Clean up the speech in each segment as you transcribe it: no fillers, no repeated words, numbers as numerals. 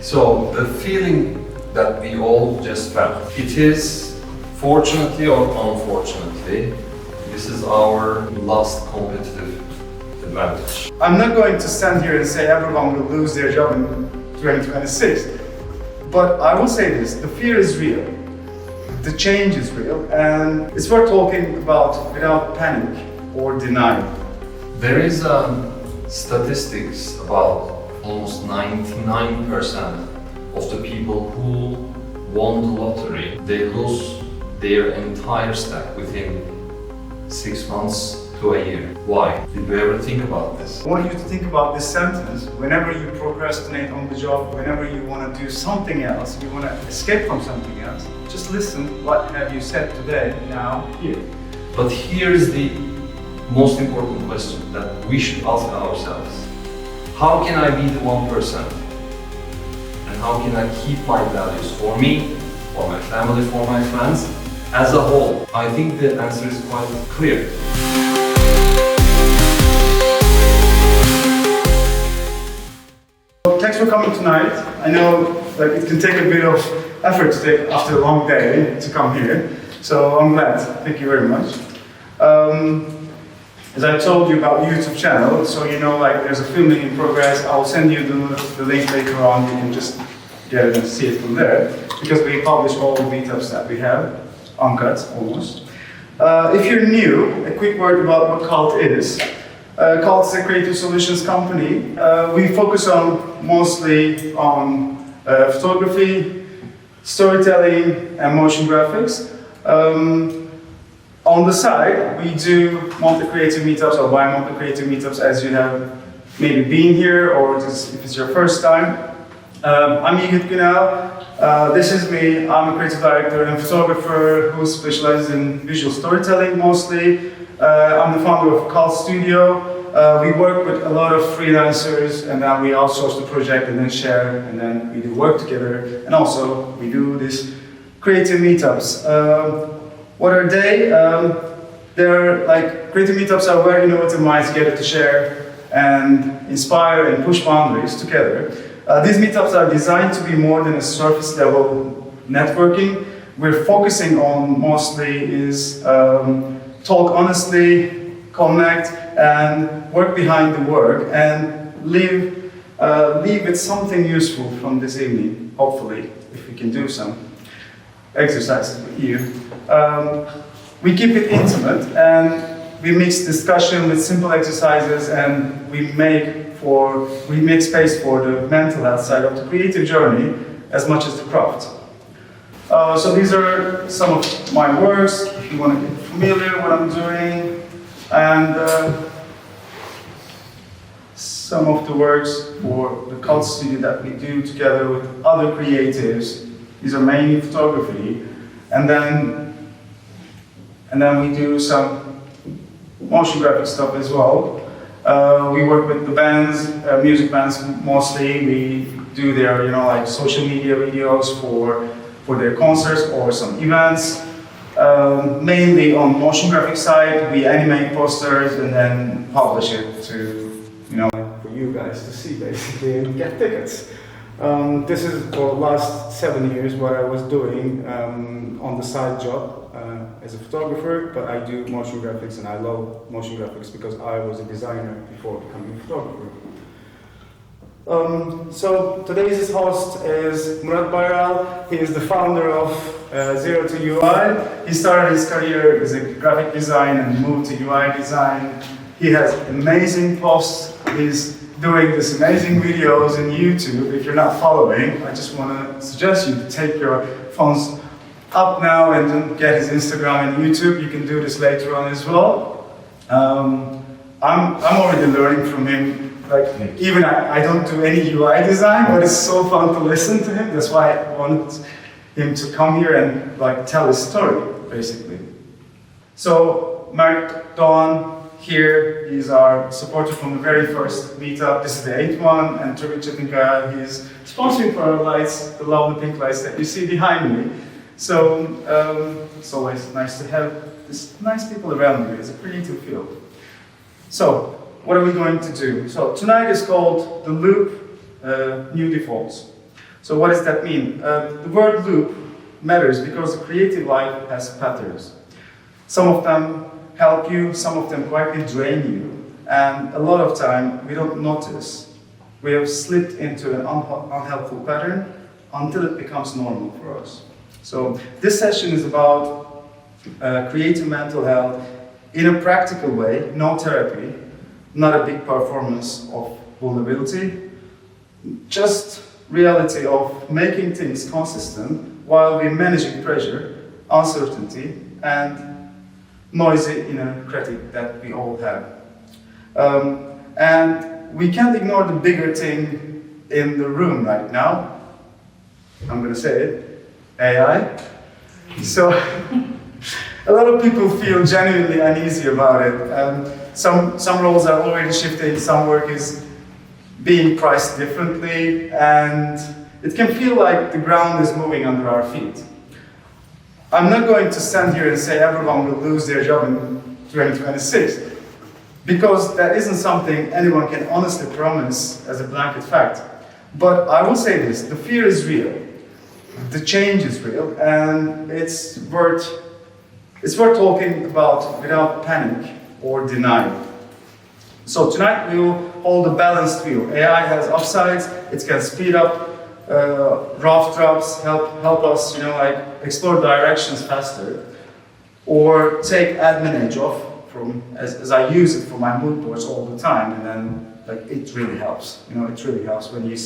So the feeling that we all just felt, it is, fortunately or unfortunately, this is our last competitive advantage. I'm not going to stand here and say everyone will lose their job in 2026, but I will say this, the fear is real, the change is real, and it's worth talking about without panic or denial. There is statistics about almost 99% of the people who won the lottery, they lose their entire stack within 6 months to a year. Why? Did you ever think about this? I want you to think about this sentence. Whenever you procrastinate on the job, whenever you want to do something else, you want to escape from something else, just listen what have you said today, now, here. But here is the most important question that we should ask ourselves. How can I be the 1%? And how can I keep my values for me, for my family, for my friends, as a whole? I think the answer is quite clear. Thanks for coming tonight. I know like it can take a bit of effort to take after a long day to come here, so I'm glad. Thank you very much. As I told you about the YouTube channel, so you know like there's a filming in progress. I'll send you the link later on. You can just get it and see it from there, because we publish all the meetups that we have, uncut almost. If you're new, a quick word about what Cult is. Cult is a creative solutions company. We focus on mostly on photography, storytelling, and motion graphics. On the side, we do monthly creative meetups or bi-monthly creative meetups, as you have maybe been here, or if it's your first time. I'm Yiğit Günal. This is me. I'm a creative director and photographer who specializes in visual storytelling mostly. I'm the founder of Cult Studio. We work with a lot of freelancers, and then we outsource the project and then share, and then we do work together. And also we do these creative meetups. What are they? They're like creative meetups are where innovative minds gather to share and inspire and push boundaries together. These meetups are designed to be more than a surface level networking. We're focusing on mostly is talk honestly, connect, and work behind the work, and leave with something useful from this evening, hopefully, if we can do some exercises with you. We keep it intimate, and we mix discussion with simple exercises, and we make space for the mental health side of the creative journey as much as the craft. So these are some of my works, if you want to get familiar with what I'm doing, and some of the works for the Cult Studio that we do together with other creatives. These are mainly photography, and then we do some motion graphic stuff as well. We work with the bands, music bands mostly. We do their, like social media videos for their concerts or some events. Mainly on motion graphic side, we animate posters and then publish it to, for you guys to see basically and get tickets. This is for the last 7 years what I was doing on the side job as a photographer, but I do motion graphics, and I love motion graphics because I was a designer before becoming a photographer. So today's host is Murat Bayral. He is the founder of Zero to UI. He started his career as a graphic design and moved to UI design. He has amazing posts. He's doing these amazing videos on YouTube. If you're not following, I just want to suggest you to take your phones up now and get his Instagram and YouTube. You can do this later on as well. I'm already learning from him. Like, even I don't do any UI design, but it's so fun to listen to him. That's why I wanted him to come here and like tell his story, basically. So Mert Doğan here, he's our supporter from the very first meetup. This is the 8th one, and Turgut Çetinkaya, he's sponsoring for our lights, the lovely pink lights that you see behind me. So it's always nice to have these nice people around you. It's a creative field. So what are we going to do? So tonight is called The Loop, New Defaults. So what does that mean? The word loop matters because the creative life has patterns. Some of them help you, some of them quietly drain you, and a lot of time we don't notice. We have slipped into an unhelpful pattern until it becomes normal for us. So this session is about creative mental health in a practical way, no therapy, not a big performance of vulnerability, just reality of making things consistent while we're managing pressure, uncertainty, and noisy inner critic that we all have. And we can't ignore the bigger thing in the room right now. I'm going to say it, AI. So a lot of people feel genuinely uneasy about it. Some roles are already shifting, some work is being priced differently, and it can feel like the ground is moving under our feet. I'm not going to stand here and say everyone will lose their job in 2026, because that isn't something anyone can honestly promise as a blanket fact. But I will say this, the fear is real, the change is real, and it's worth talking about without panic or denial. So tonight we will hold a balanced view. AI has upsides, it can speed up rough drafts, help us, explore directions faster, or take admin edge off from as I use it for my mood boards all the time, and then it really helps. It really helps when you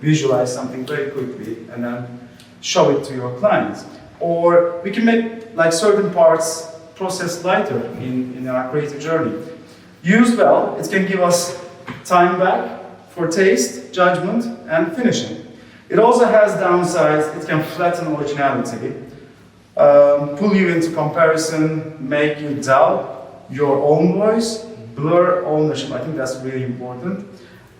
visualize something very quickly and then show it to your clients. Or we can make certain parts process lighter in our creative journey. Used well, it can give us time back for taste, judgment, and finishing. It also has downsides. It can flatten originality, pull you into comparison, make you doubt your own voice, blur ownership, I think that's really important,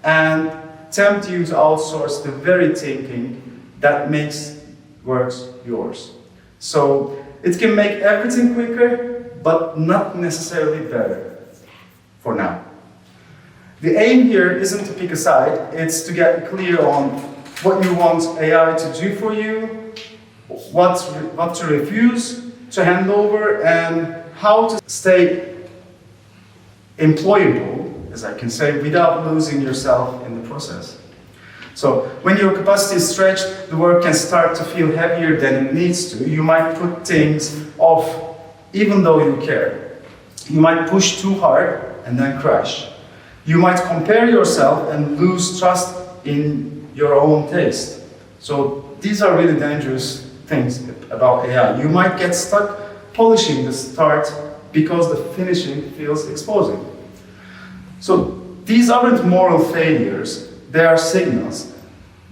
and tempt you to outsource the very thinking that makes works yours. So it can make everything quicker, but not necessarily better, for now. The aim here isn't to pick a side, it's to get clear on what you want AI to do for you, what to refuse, to hand over, and how to stay employable, as I can say, without losing yourself in the process. So when your capacity is stretched, the work can start to feel heavier than it needs to. You might put things off even though you care. You might push too hard and then crash. You might compare yourself and lose trust in your own taste. So these are really dangerous things about AI. You might get stuck polishing the start because the finishing feels exposing. So these aren't moral failures, they are signals.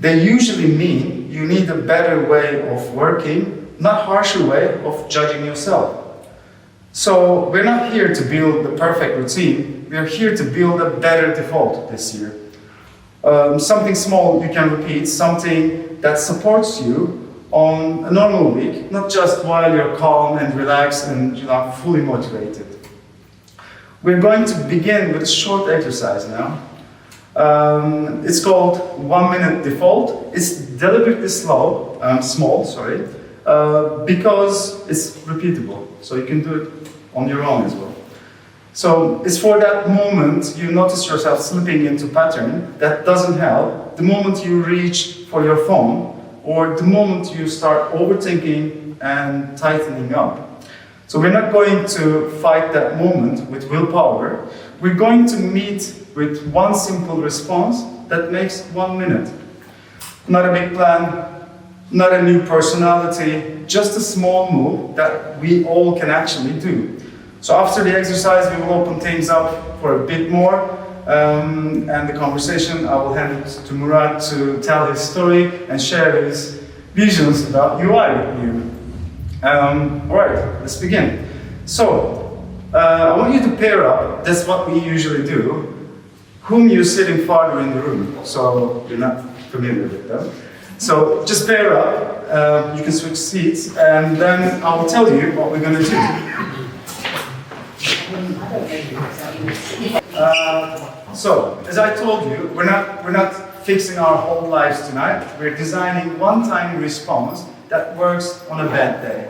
They usually mean you need a better way of working, not harsher way of judging yourself. So we're not here to build the perfect routine, we're here to build a better default this year. Something small you can repeat, something that supports you on a normal week, not just while you're calm and relaxed and fully motivated. We're going to begin with a short exercise now. It's called 1 minute default. It's deliberately small, because it's repeatable. So you can do it on your own as well. So it's for that moment you notice yourself slipping into pattern that doesn't help, the moment you reach for your phone, or the moment you start overthinking and tightening up. So we're not going to fight that moment with willpower. We're going to meet with one simple response that makes 1 minute. Not a big plan, not a new personality, just a small move that we all can actually do. So after the exercise, we will open things up for a bit more, and the conversation, I will hand it to Murat to tell his story and share his visions about UI with you. Alright, let's begin. So, I want you to pair up, that's what we usually do, whom you're sitting farther in the room, so you're not familiar with them. So just pair up, you can switch seats, and then I'll tell you what we're going to do. So, as I told you, we're not fixing our whole lives tonight. We're designing one-time response that works on a bad day.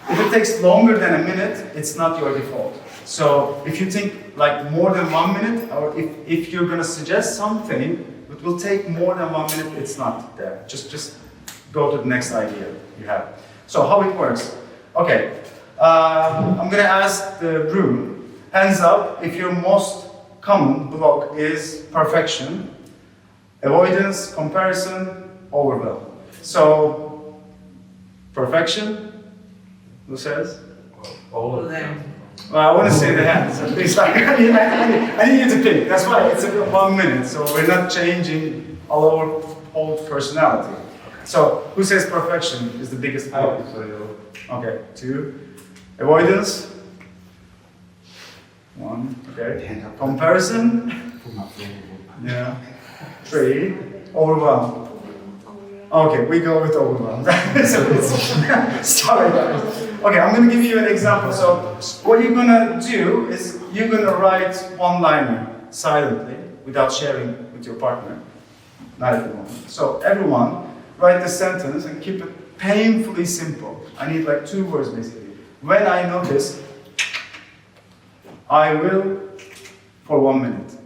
If it takes longer than a minute, it's not your default. So if you think like more than 1 minute, or if you're gonna suggest something, it will take more than 1 minute, it's not there. Just go to the next idea you have. So how it works. Okay, I'm gonna ask the room, hands up if your most common block is perfection, avoidance, comparison, overwhelm. So, perfection, who says? All of them. Well, I want to say the hands. At least I need you to pick. That's why it's 1 minute, so we're not changing our old personality. So, who says perfection is the biggest block? Okay, 2. Avoidance? 1, okay. Comparison? Yeah. 3. Overwhelm. Okay, we go with overwhelm. Sorry guys. Okay, I'm gonna give you an example. So, what you're gonna do is you're gonna write one-liner silently without sharing with your partner. Not at the moment. So, everyone, write the sentence and keep it painfully simple. I need like 2 words basically. When I notice, I will for 1 minute.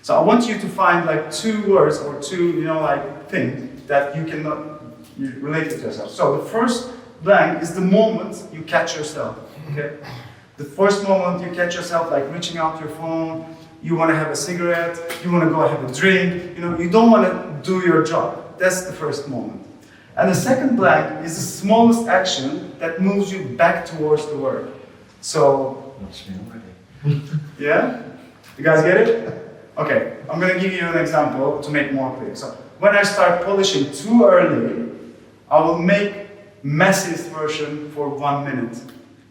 So I want you to find like 2 words or 2, like things that you cannot relate to yourself. So the first blank is the moment you catch yourself. Okay. The first moment you catch yourself, like reaching out your phone, you want to have a cigarette, you want to go have a drink. You don't want to do your job. That's the first moment. And the second blank is the smallest action that moves you back towards the work. So, yeah? You guys get it? Okay, I'm going to give you an example to make more clear. So, when I start polishing too early, I will make messiest version for 1 minute.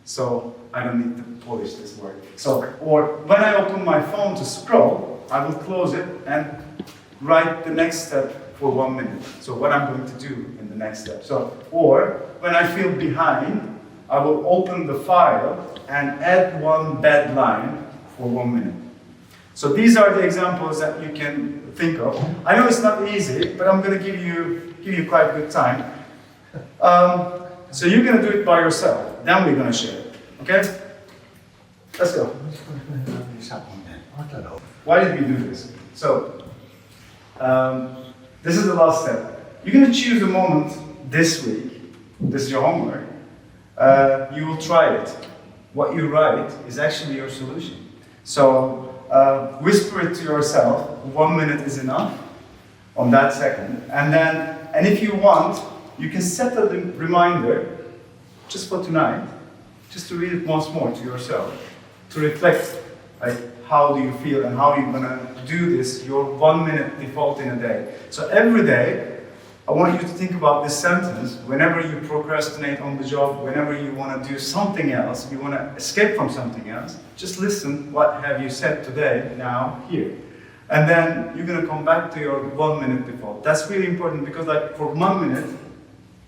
So, I don't need to polish this work. So, or when I open my phone to scroll, I will close it and write the next step for 1 minute. So what I'm going to do in the next step. So, or when I feel behind, I will open the file and add 1 bad line for 1 minute. So these are the examples that you can think of. I know it's not easy, but I'm going to give you quite a good time. So you're going to do it by yourself. Then we're going to share it. Okay? Let's go. Why did we do this? So, this is the last step. You're going to choose a moment this week. This is your homework. You will try it. What you write is actually your solution. So, whisper it to yourself. 1 minute is enough on that second. And if you want, you can set a reminder just for tonight, just to read it once more to yourself, to reflect like how do you feel and how you're gonna do this, your 1 minute default in a day. So every day, I want you to think about this sentence whenever you procrastinate on the job, whenever you want to do something else, you want to escape from something else, just listen, what have you said today, now, here. And then you're going to come back to your 1 minute default. That's really important because like for 1 minute,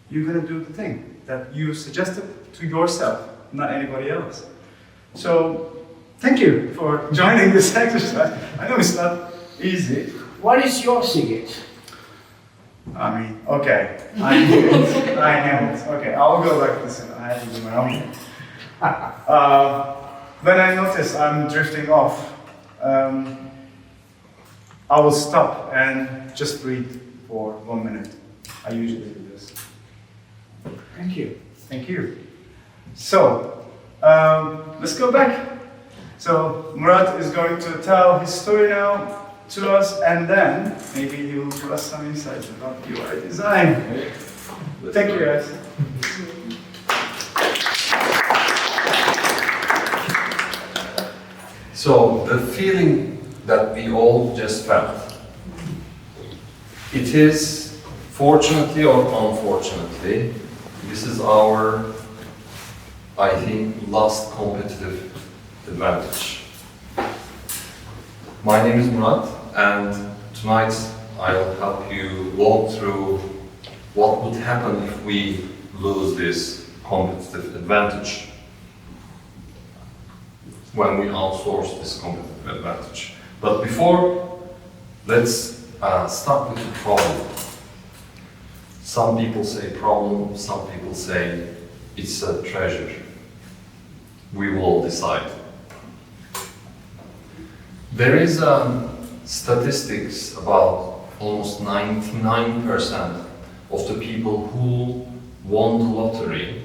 you're going to do the thing that you suggested to yourself, not anybody else. So, thank you for joining this exercise. I know it's not easy. What is your secret? I mean, okay, I knew it. Okay, I'll go like this. I have to do my own. When I notice I'm drifting off, I will stop and just breathe for 1 minute. I usually do this. Thank you. Thank you. So, let's go back. So, Murat is going to tell his story now to us, and then maybe he will give us some insights about UI design. Thank you, guys. So the feeling that we all just felt, it is, fortunately or unfortunately, this is our, I think, last competitive advantage. My name is Murat, and tonight I'll help you walk through what would happen if we lose this competitive advantage, when we outsource this competitive advantage. But before, let's stuck with the problem. Some people say problem, some people say it's a treasure. We will decide. There is statistics about almost 99% of the people who won the lottery,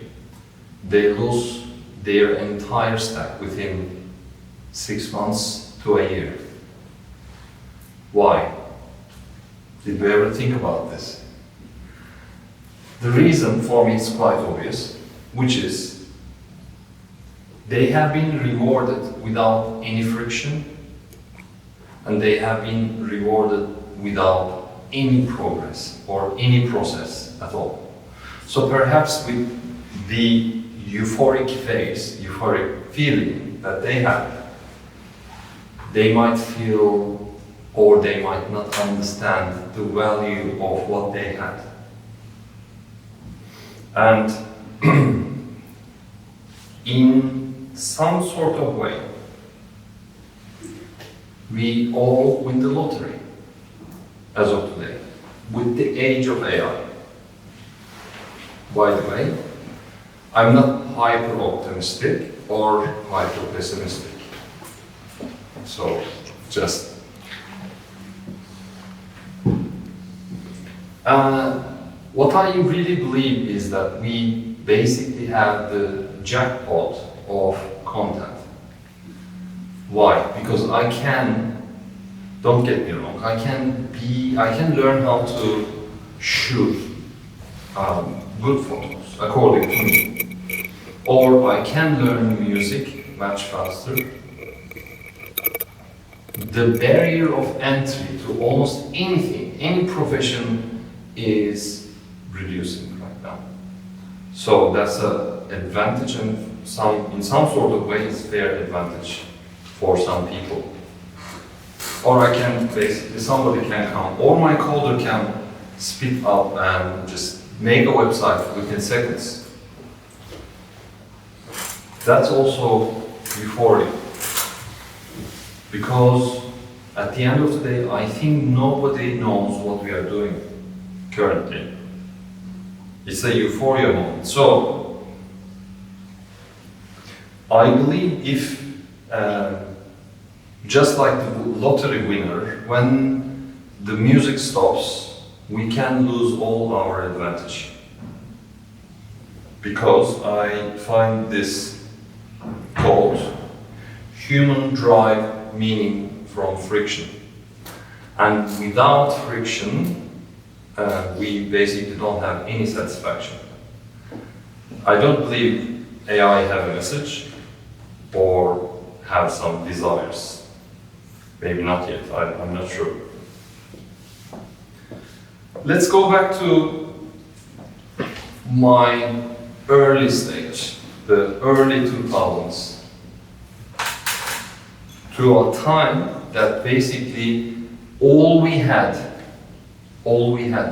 they lose their entire stack within 6 months to a year. Why? Did we ever think about this? The reason for me is quite obvious, which is they have been rewarded without any friction, and they have been rewarded without any progress or any process at all. So perhaps with the euphoric phase, euphoric feeling that they have, they might feel or they might not understand the value of what they had. And in some sort of way, we all win the lottery as of today, with the age of AI. By the way, I'm not hyper-optimistic or hyper-pessimistic. So, just... what I really believe is that we basically have the jackpot of content. Why? Because I can, don't get me wrong, I can learn how to shoot good photos, according to me. Or I can learn music much faster. The barrier of entry to almost anything, any profession, is reducing right now. So that's an advantage, and in some sort of way it's fair advantage for some people. Or I can basically, somebody can come, or my coder can speed up and just make a website within seconds. That's also euphoric. Because at the end of the day, I think nobody knows what we are doing currently. It's a euphoria moment. So, I believe if, just like the lottery winner, when the music stops, we can lose all our advantage. Because I find this called human drive meaning from friction. And without friction, we basically don't have any satisfaction. I don't believe AI have a message or have some desires. Maybe not yet, I'm not sure. Let's go back to my early stage, the early 2000s, to a time that basically all we had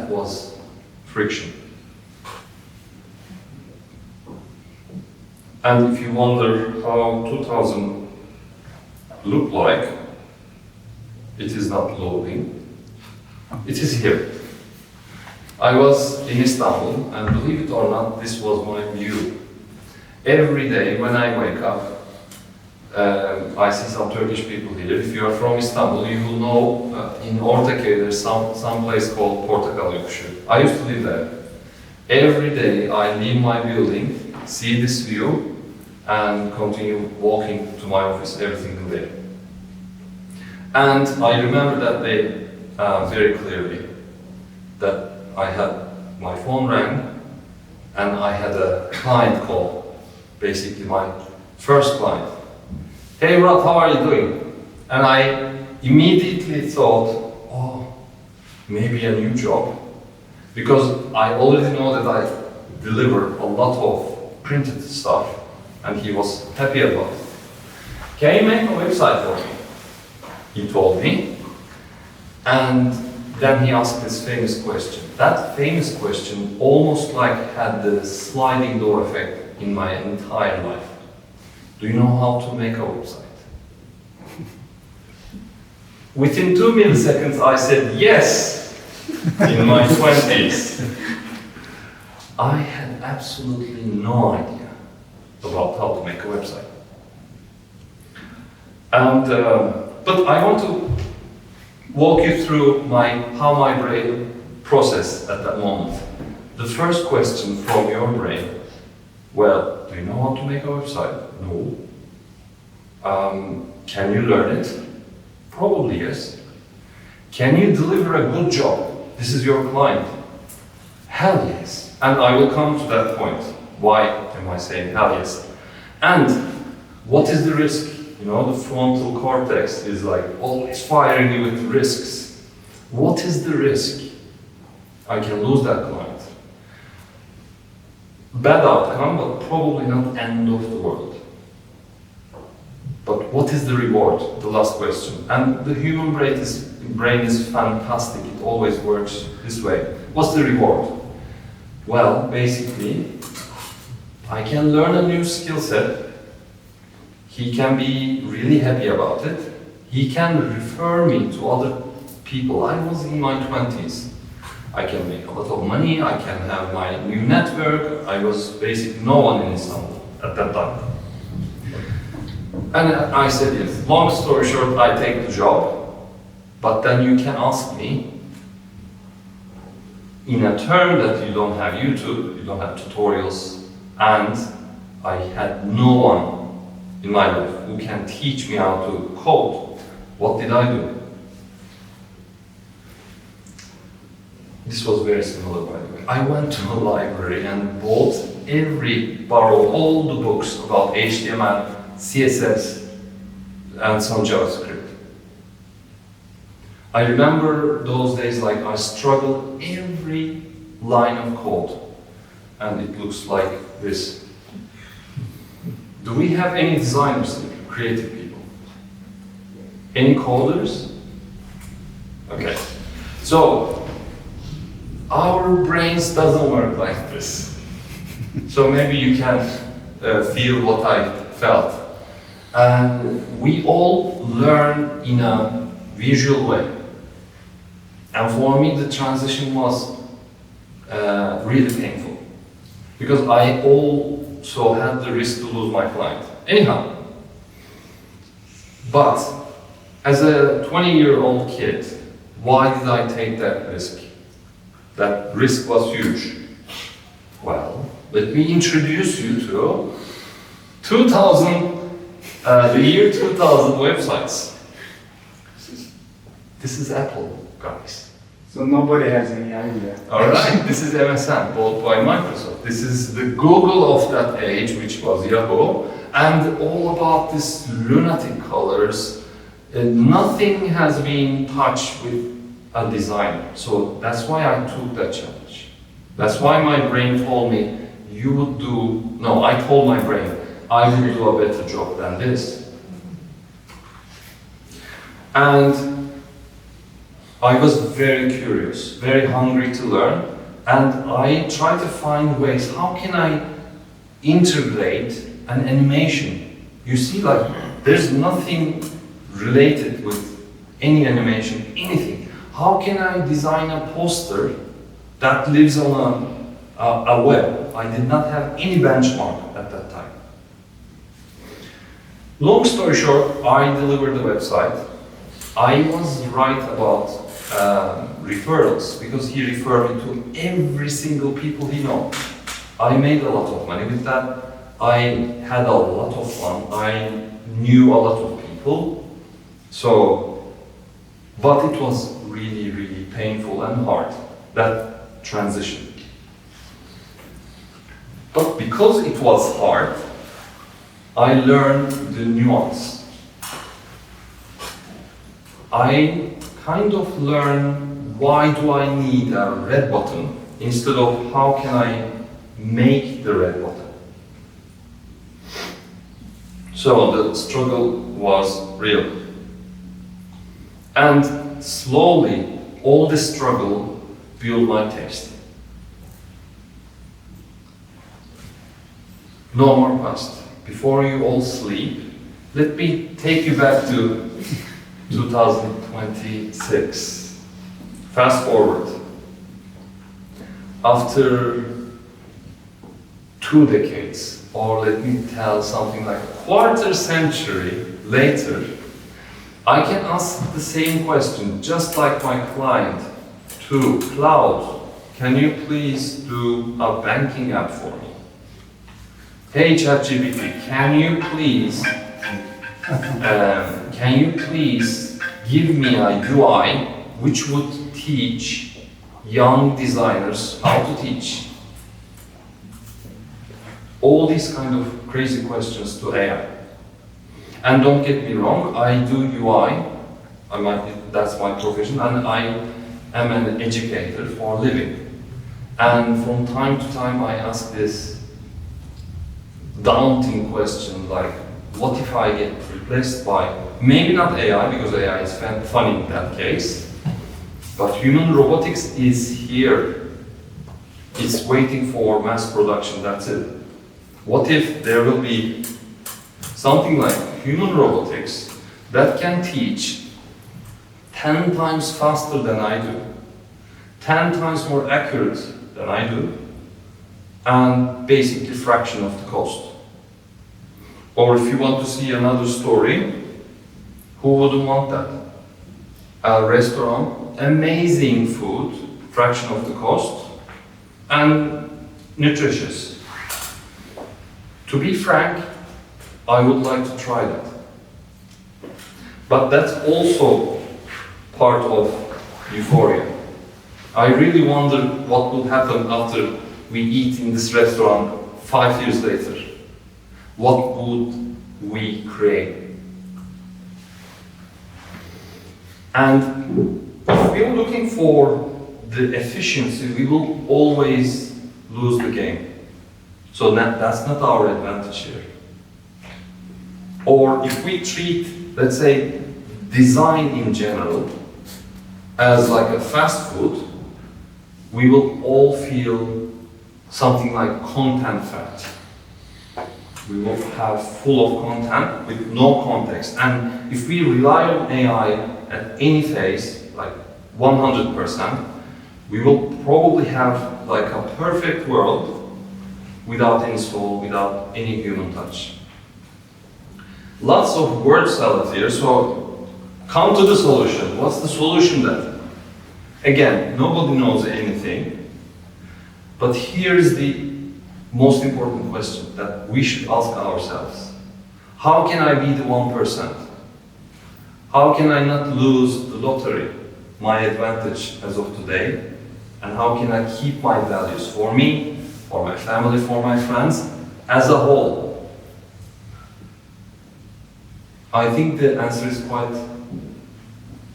was friction. And if you wonder how 2000 looked like, it is not loading, it is here. I was in Istanbul, and believe it or not, this was my view. Every day when I wake up, I see some Turkish people here. If you are from Istanbul, you will know in Ortaköy there's some place called Portakal Yokuşu. I used to live there. Every day I leave my building, see this view, and continue walking to my office every single day. And I remember that day very clearly, that I had, my phone rang, and I had a client call, basically my first client. Hey Murat, how are you doing? And I immediately thought, oh, maybe a new job. Because I already know that I deliver a lot of printed stuff, and he was happy about it. Can you make a website for me? He told me. And then he asked this famous question. That famous question almost like had the sliding door effect in my entire life. Do you know how to make a website? Within 2 milliseconds, I said yes in my 20s. I had absolutely no idea about how to make a website. And, but I want to walk you through how my brain processed at that moment. The first question from your brain, well, do you know how to make a website? No. Can you learn it? Probably yes. Can you deliver a good job? This is your client. Hell yes. And I will come to that point. Why am I saying hell yes? And what is the risk? You know, the frontal cortex is like always firing you with risks. What is the risk? I can lose that client. Bad outcome, but probably not end of the world. But what is the reward? The last question. And the human brain is fantastic. It always works this way. What's the reward? Well, basically, I can learn a new skill set. He can be really happy about it. He can refer me to other people. I was in my 20s. I can make a lot of money. I can have my new network. I was basically no one in Istanbul at that time. And I said yes. Long story short, I take the job. But then you can ask me, in a term that you don't have YouTube, you don't have tutorials, and I had no one in my life who can teach me how to code. What did I do? This was very similar, by the way. I went to a library and borrowed all the books about HTML, CSS, and some JavaScript. I remember those days like I struggled every line of code, and it looks like this. Do we have any designers here, creative people? Any coders? Okay. So, our brains doesn't work like this. So maybe you can feel what I felt. And we all learn in a visual way. And for me, the transition was really painful. Because I also had the risk to lose my client. Anyhow. But, as a 20-year-old kid, why did I take that risk? That risk was huge. Well, let me introduce you to the year 2000 websites. This is Apple, guys. So nobody has any idea. Alright, this is MSN, bought by Microsoft. This is the Google of that age, which was Yahoo, and all about this lunatic colors. Nothing has been touched with a designer. So that's why I took that challenge. That's why my brain told me, I told my brain, I will do a better job than this. And I was very curious, very hungry to learn, and I tried to find ways, how can I integrate an animation? You see, like, there's nothing related with any animation, anything. How can I design a poster that lives on a web? I did not have any benchmark at that time. Long story short, I delivered the website. I was right about referrals, because he referred me to every single people he knows. I made a lot of money with that. I had a lot of fun. I knew a lot of people. But it was really, really painful and hard, that transition. But because it was hard, I learned the nuance. I kind of learned, why do I need a red button instead of how can I make the red button? So the struggle was real. And slowly, all the struggle built my taste. No more past. Before you all sleep, let me take you back to 2026. Fast forward. After 2 decades, or let me tell something like a quarter century later, I can ask the same question, just like my client, to Cloud. Can you please do a banking app for me? Hey ChatGPT, can you please give me a UI which would teach young designers how to teach? All these kind of crazy questions to AI. And don't get me wrong, I do UI, that's my profession, and I am an educator for a living. And from time to time I ask this daunting question like, what if I get replaced by, maybe not AI, because AI is funny in that case, but human robotics is here. It's waiting for mass production, that's it. What if there will be something like human robotics that can teach 10 times faster than I do, 10 times more accurate than I do, and basically fraction of the cost? Or if you want to see another story, who wouldn't want that? A restaurant, amazing food, fraction of the cost, and nutritious. To be frank, I would like to try that. But that's also part of euphoria. I really wonder what will happen after we eat in this restaurant 5 years later. What would we create? And if we're looking for the efficiency, we will always lose the game. So that's not our advantage here. Or if we treat, let's say, design in general as like a fast food, we will all feel something like content fat. We will have full of content with no context. And if we rely on AI at any phase, like 100%, we will probably have like a perfect world without any soul, without any human touch. Lots of word salad here, so come to the solution. What's the solution then? Again, nobody knows anything, but here is the most important question that we should ask ourselves. How can I be the 1%? How can I not lose the lottery, my advantage as of today? And how can I keep my values for me, for my family, for my friends, as a whole? I think the answer is quite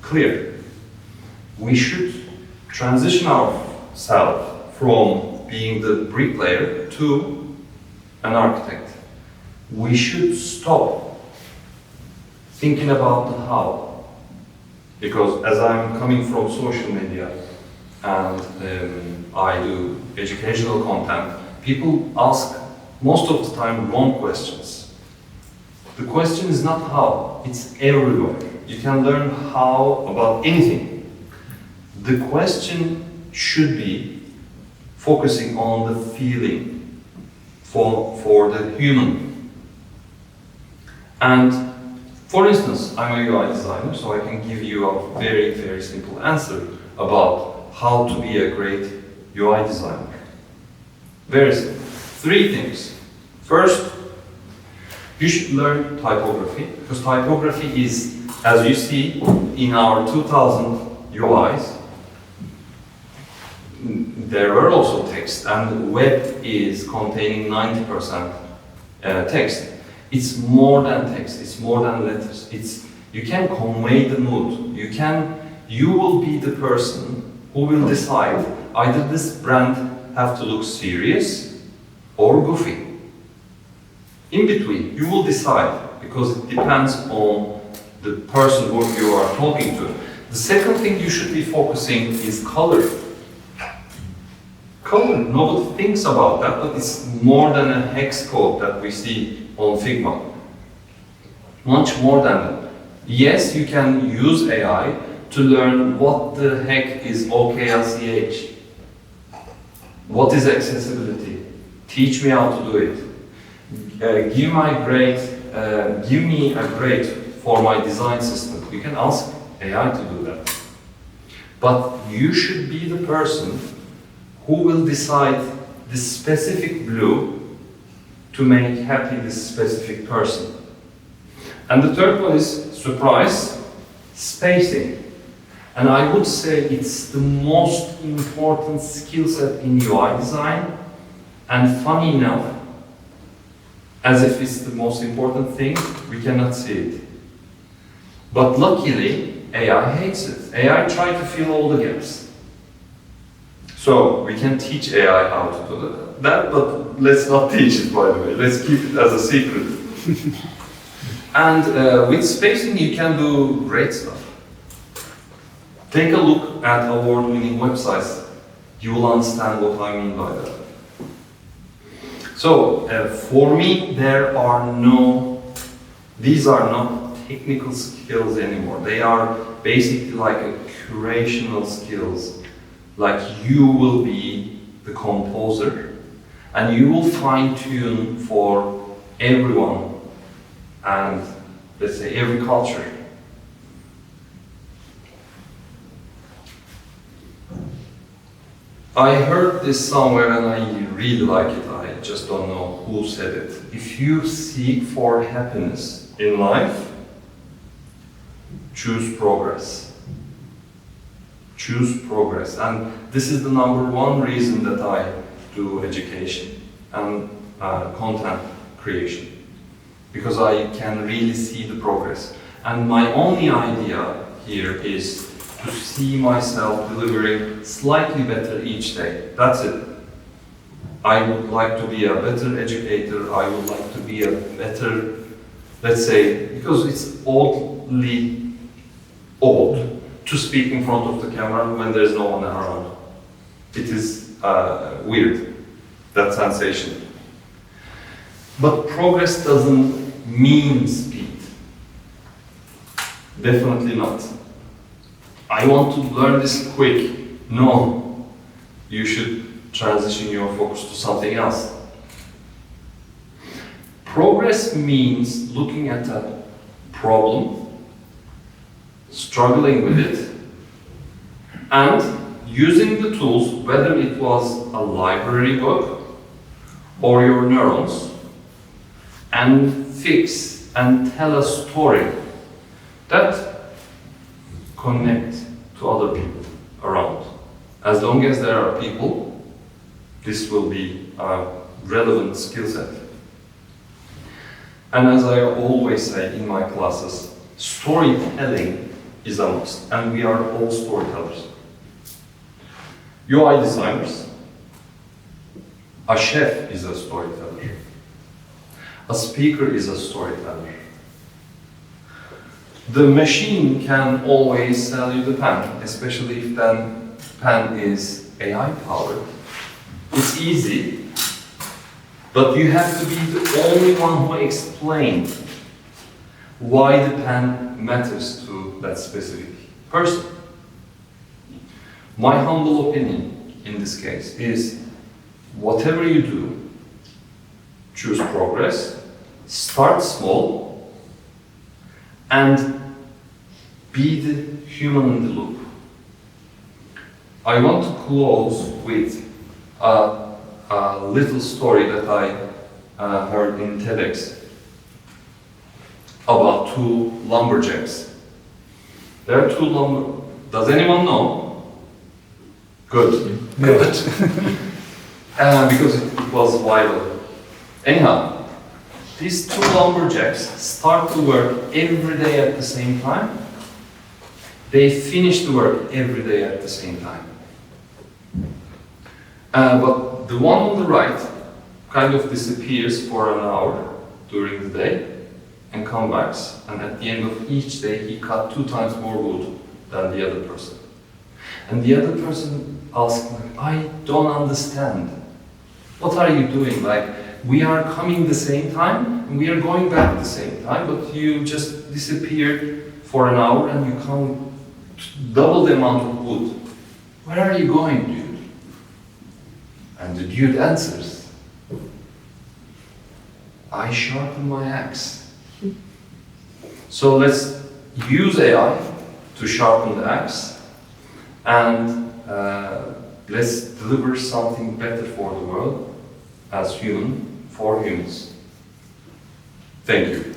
clear. We should transition ourselves from being the bricklayer to an architect. We should stop thinking about the how. Because as I'm coming from social media and I do educational content, people ask most of the time wrong questions. The question is not how, it's everywhere. You can learn how about anything. The question should be focusing on the feeling for the human. And for instance, I'm a UI designer, so I can give you a very, very simple answer about how to be a great UI designer. Very simple. 3 things. First, you should learn typography, because typography is, as you see in our 2000 UIs, there were also text, and web is containing 90% text. It's more than text, it's more than letters. You can convey the mood. You will be the person who will decide either this brand have to look serious or goofy. In between, you will decide, because it depends on the person who you are talking to. The second thing you should be focusing is color. Color, nobody thinks about that, but it's more than a hex code that we see on Figma. Much more than that. Yes, you can use AI to learn what the heck is OKLCH. What is accessibility? Teach me how to do it. Give me a grade for my design system. You can ask AI to do that. But you should be the person who will decide the specific blue to make happy this specific person. And the third one is, surprise, spacing. And I would say it's the most important skill set in UI design. And funny enough, as if it's the most important thing, we cannot see it. But luckily, AI hates it. AI tries to fill all the gaps. So we can teach AI how to do that, but let's not teach it, by the way. Let's keep it as a secret. And with spacing, you can do great stuff. Take a look at award-winning websites. You will understand what I mean by that. So, for me, these are not technical skills anymore. They are basically like a curational skills. Like you will be the composer and you will fine-tune for everyone and, let's say, every culture. I heard this somewhere and I really like it. I just don't know who said it. If you seek for happiness in life, choose progress. Choose progress. And this is the number one reason that I do education and content creation. Because I can really see the progress. And my only idea here is to see myself delivering slightly better each day. That's it. I would like to be a better educator. I would like to be a better, let's say, because it's oddly odd to speak in front of the camera when there's no one around. It is weird, that sensation. But progress doesn't mean speed. Definitely not. I want to learn this quick. No, you should transition your focus to something else. Progress means looking at a problem, struggling with it, and using the tools, whether it was a library book or your neurons, and fix and tell a story that connect to other people around. As long as there are people, this will be a relevant skill set. And as I always say in my classes, storytelling is a must, and we are all storytellers. UI designers, a chef is a storyteller, a speaker is a storyteller. The machine can always sell you the pen, especially if that pen is AI powered. It's easy, but you have to be the only one who explains why the pen matters to that specific person. My humble opinion in this case is, whatever you do, choose progress, start small, and be the human in the loop. I want to close with a little story that I heard in TEDx about two lumberjacks. There are two does anyone know? Good. Good. Because it was viral. Anyhow, these two lumberjacks start to work every day at the same time. They finish the work every day at the same time. But the one on the right kind of disappears for an hour during the day and comes back, and at the end of each day he cut 2 times more wood than the other person. And the other person asked, like, I don't understand. What are you doing? Like, we are coming the same time and we are going back the same time, but you just disappeared for an hour and you count double the amount of wood. Where are you going, dude? And the dude answers, I sharpen my axe. So let's use AI to sharpen the axe and let's deliver something better for the world as human for humans. Thank you.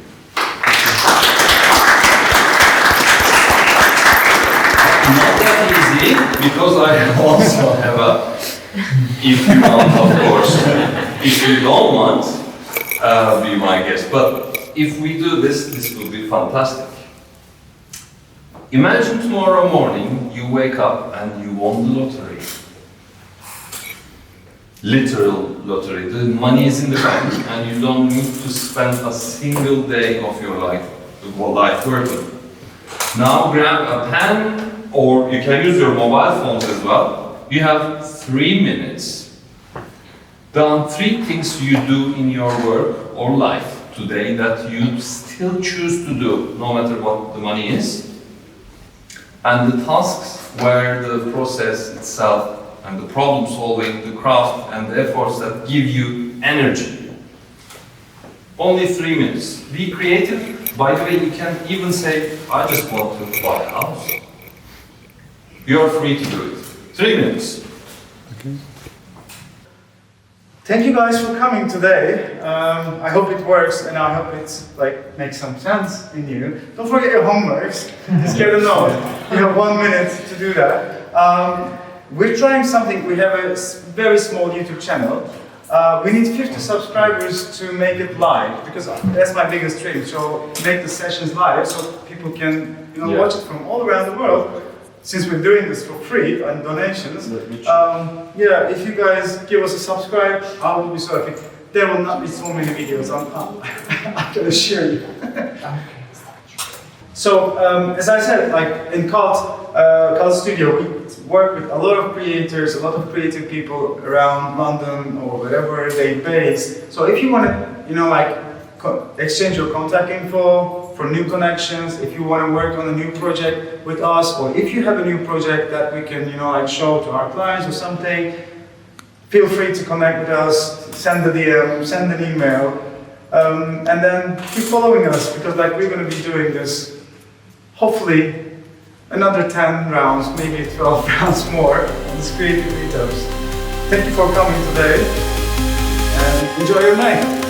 Not that easy, because I also have a, if you want, of course. If you don't want, be my guest. But if we do this, this will be fantastic. Imagine tomorrow morning you wake up and you won the lottery. Literal lottery. The money is in the bank and you don't need to spend a single day of your life working. Now grab a pen, or you can use your mobile phones as well. You have 3 minutes. Done 3 things you do in your work or life today that you still choose to do, no matter what the money is. And the tasks where the process itself and the problem solving, the craft and the efforts that give you energy. Only 3 minutes. Be creative. By the way, you can even say, I just want to buy a house. You're free to do it. 3 minutes. Okay. Thank you guys for coming today. I hope it works and I hope it's makes some sense in you. Don't forget your homeworks. Just get a note. You have 1 minute to do that. We're trying something. We have a very small YouTube channel. We need 50 subscribers to make it live, because that's my biggest dream. So make the sessions live so people can watch it from all around the world. Since we're doing this for free and donations, yeah, if you guys give us a subscribe, I will be so happy. There will not be so many videos, I can assure you. So, as I said, in Cult Studio, we work with a lot of creators, a lot of creative people around London or wherever they base. So if you want to, exchange your contact info for new connections, if you want to work on a new project with us, or if you have a new project that we can, show to our clients or something, feel free to connect with us, send a DM, send an email, and then keep following us, because we're going to be doing this, hopefully, another 10 rounds, maybe 12 rounds more, these creative meetups. Thank you for coming today, and enjoy your night.